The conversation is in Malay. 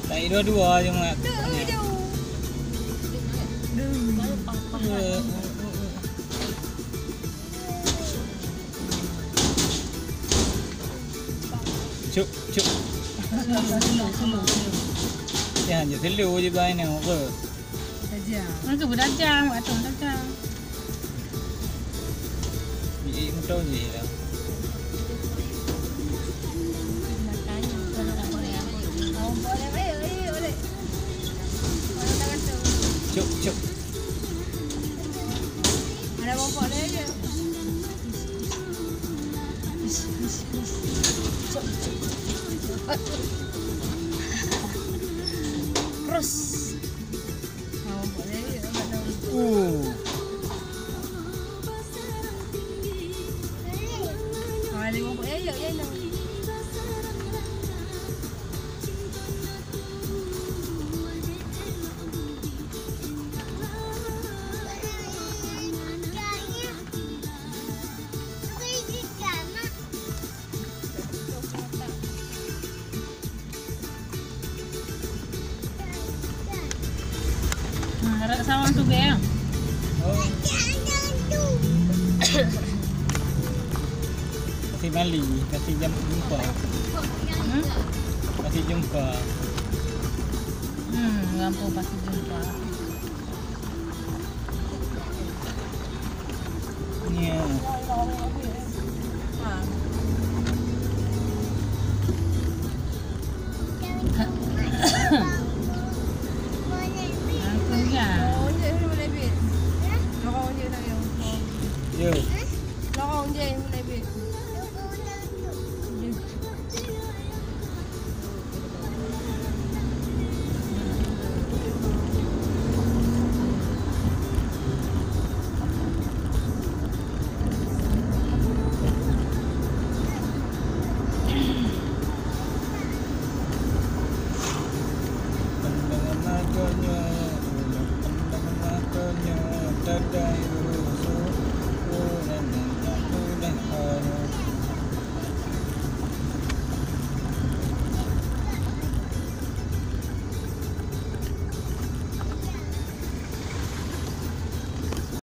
Tarik dua-dua je mak. Cuk. Jangan je telur je bahan ni apa? Dajang. Itu berdajang, atau dajang. Biji mudah je lah. Cuk. Ada bapak dia je. Terus. Bapak dia je. Ada bapak dia je. Harap sawang tu be. Kasih Mali, kasih jumpa. Kasih jumpa. Lampu pasti jumpa. Ni. Yo. Lorong je yang mulai bit. Pandangan matanya, dadah.